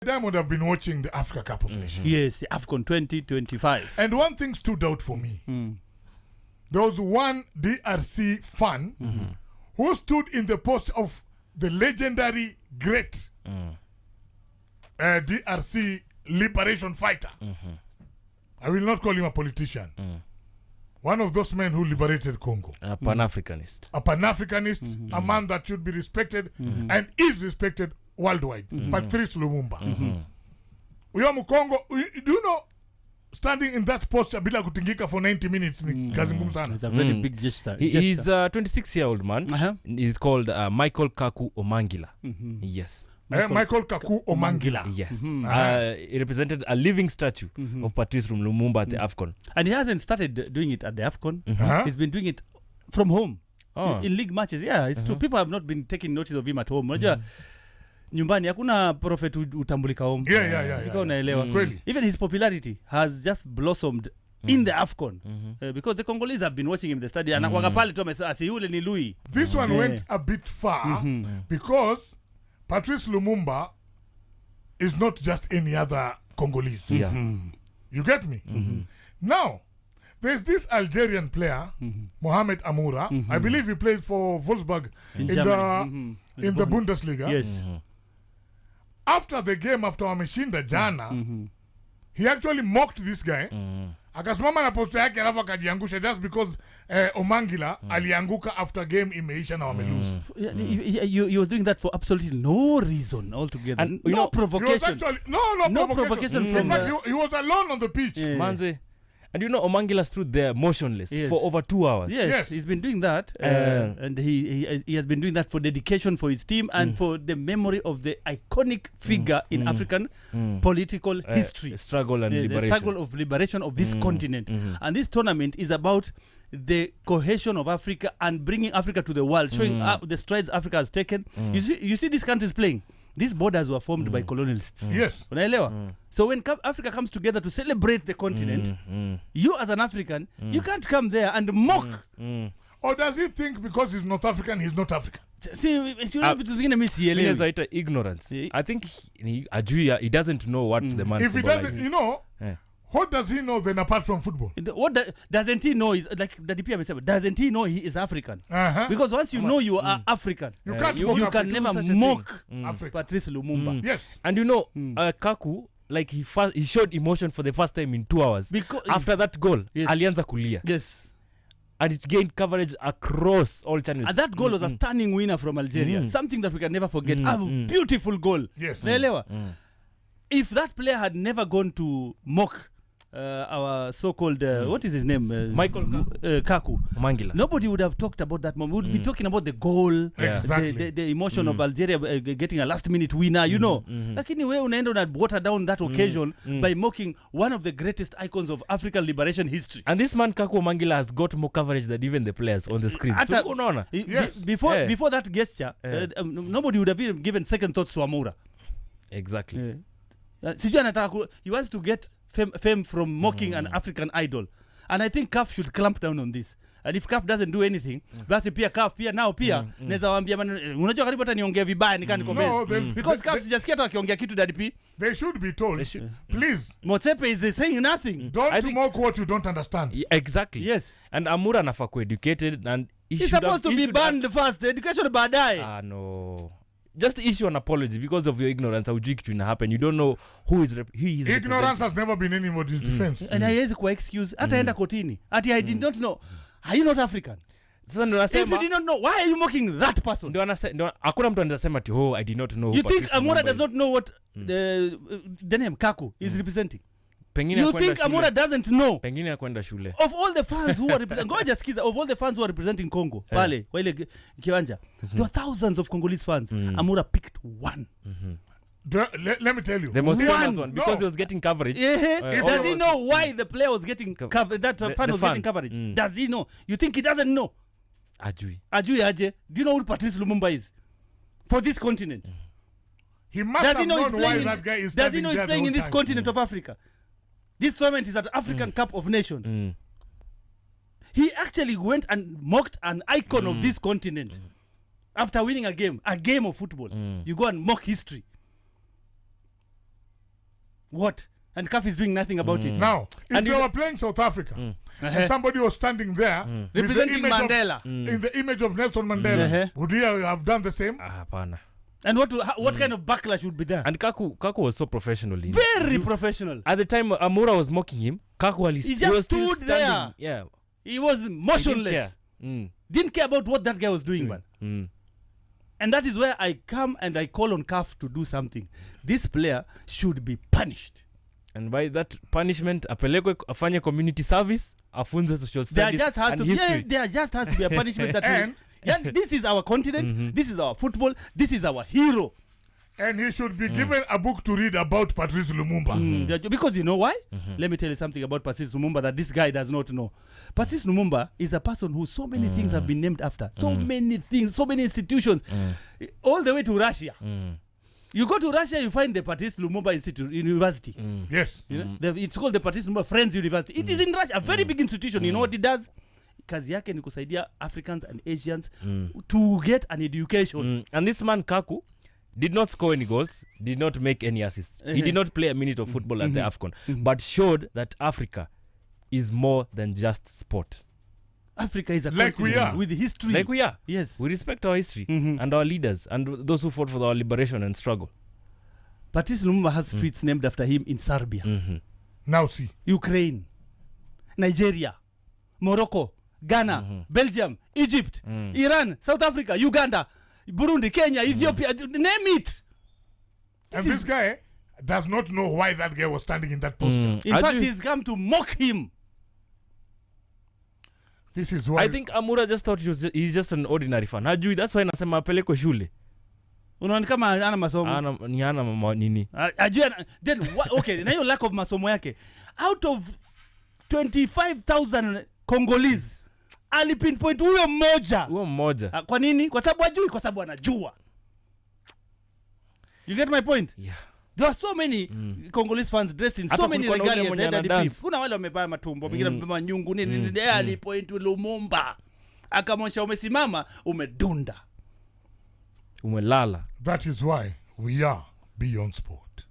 Diamond have been watching the Africa Cup of Nations. Yes, the AFCON 2025. And one thing stood out for me. There was one DRC fan who stood in the post of the legendary great DRC liberation fighter. I will not call him a politician. One of those men who liberated Congo. A Pan-Africanist. A Pan-Africanist, a man that should be respected and is respected worldwide. Patrice Lumumba. Uyo Mkongo, do you know, standing in that posture bila kutingika for 90 minutes ni kazi ngumu sana. It's a very big gesture. He's a 26-year-old man. He's called Michel Kuka Mboladinga. Yes. Michel Kuka Mboladinga. Yes. He represented a living statue of Patrice Lumumba at the AFCON. And he hasn't started doing it at the AFCON. He's been doing it from home. In league matches. Yeah, it's true. People have not been taking notice of him at home. Unajua nyumbani hakuna prophet utambulika home. Yeah. Unaelewa. Even his popularity has just blossomed in the AFCON because the Congolese have been watching him in the stadium. Anakuanga pale tu amesema yule ni Louis. This one went a bit far because Patrice Lumumba is not just any other Congolese. You get me? Now, there's this Algerian player, Mohamed Amoura. I believe he played for Wolfsburg in the Bundesliga. Yes. After the game, after wameshinda jana, he actually mocked this guy. Akasimama na posta yake alafu akajiangusha just because Omangila alianguka after game imeisha na wamelose. He was doing that for absolutely no reason altogether. And no provocation. No provocation from in fact, he was alone on the pitch. Manze. And you know, Omangila stood there motionless for over 2 hours. Yes, he's been doing that. And he has been doing that for dedication for his team and for the memory of the iconic figure in African political history. Struggle and liberation. The struggle of liberation of this continent. And this tournament is about the cohesion of Africa and bringing Africa to the world, showing the strides Africa has taken. You see these countries playing. These borders were formed by colonialists. Yes. Unaelewa? So when Africa comes together to celebrate the continent, you as an African, you can't come there and mock. Or does he think because he's North African, he's not African? See, it's ignorance. I think he doesn't know what the man if he doesn't, you know, what does he know then apart from football? What doesn't he know is, like the DP said, doesn't he know he is African? Because once you know you are African, you can't you can never mock Patrice Lumumba. Yes. And you know, Kaku, like he showed emotion for the first time in 2 hours. After that goal, alianza kulia. Yes. And it gained coverage across all channels. And that goal was a stunning winner from Algeria. Something that we can never forget. A beautiful goal. Yes. If that player had never gone to mock our so-called what is his name, Michel Kuka Mboladinga, nobody would have talked about that moment. We would be talking about the goal, the emotion of Algeria getting a last-minute winner, you know. Lakini we unaenda na water down that occasion by mocking one of the greatest icons of African liberation history. And this man Kuka Mboladinga has got more coverage than even the players on the screen. So unaona, before that gesture, nobody would have even given second thoughts to Amoura. Exactly. He wants to get fame from mocking an African idol, and I think CAF should clamp down on this. And if CAF doesn't do anything, basi pia CAF pia nao pia naweza waambia unajua karibu hata niongea vibaya nikanikombeza because CAF sijasikia hata wakiongea kitu DP. They should be told, please. Motsepe is saying nothing. Don't mock what you don't understand. Exactly. Yes. And Amoura anafa educated and he's supposed to be banned first. Education baadaye. No. Just issue an apology because of your ignorance. Haujui kitu ina happen. You don't know who is ignorance has never been anybody's defense. And haiwezi kwa excuse hata enda kotini. Ati I did not know. Are you not African? Sasa ndo nasema, if you did not know, why are you mocking that person? Ndio hakuna mtu anasema ati I did not know. You think Amoura does not know what the name Kaku is representing? You think Amoura doesn't know? Pengine ya kwenda shule. Of all the fans who are representing of all the fans who are representing Congo, pale kwa ile kiwanja, there are thousands of Congolese fans. Amoura picked one. Let me tell you. The most famous one because he was getting coverage. Does he know why the player was getting coverage? That fan was getting coverage. Does he know? You think he doesn't know? Ajui aje. Do you know who Patrice Lumumba is for this continent? He must have known why that guy is. Does he know he's playing in this continent of Africa? This tournament is at African Cup of Nations. He actually went and mocked an icon of this continent after winning a game of football. You go and mock history. What? And CAF is doing nothing about it. Now, if And they were playing South Africa, and somebody was standing there with the Representing image Mandela. in the image of Nelson Mandela, would he have done the same? Hapana. And what kind of backlash would be there? And Kaku was so professional. Very professional. At the time Amoura was mocking him, Kaku He just stood there. Yeah. He was motionless. Didn't care about what that guy was doing, man. And that is where I come and I call on CAF to do something. This player should be punished. And by that punishment, apelekwe afanye community service, afunze social studies and history. There just has to be a punishment that this is our continent, this is our football, this is our hero. And he should be given a book to read about Patrice Lumumba. Because you know why? Let me tell you something about Patrice Lumumba that this guy does not know. Patrice Lumumba is a person who so many things have been named after. So many things, so many institutions. All the way to Russia. You go to Russia, you find the Patrice Lumumba University. Yes. You know? It's called the Patrice Lumumba Friends University. It is in Russia, a very big institution. You know what it does? Kazi yake ni kusaidia Africans and Asians to get an education. And this man Kaku did not score any goals, did not make any assists. He did not play a minute of football at the AFCON, but showed that Africa is more than just sport. Africa is a like continent we are. with history. Like we are. Yes. We respect our history and our leaders and those who fought for our liberation and struggle. Patrice Lumumba has streets named after him in Serbia. Now see. Ukraine, Nigeria, Morocco, Ghana, Belgium, Egypt, Iran, South Africa, Uganda, Burundi, Kenya, Ethiopia, name it. And this guy does not know why that guy was standing in that posture. In fact, he's come to mock him. This is why I think Amoura just thought he's just an ordinary fan. Hajui, that's why nasema apelekwe shule. Unaona kama ana masomo. Ni ana nini? Ajui then okay, na hiyo lack of masomo yake. Out of 25,000 Congolese, ali pinpoint huyo mmoja. Kwa nini? Kwa sababu ajui, kwa sababu anajua. You get my point? Yeah. There are so many Congolese fans dressed in so many regalias. Kuna wale wamebaya matumbo, wengine wamebaya nyungu nini. Alipoint Lumumba. Akamwonyesha umesimama, umedunda. Umelala. That is why we are beyond sport.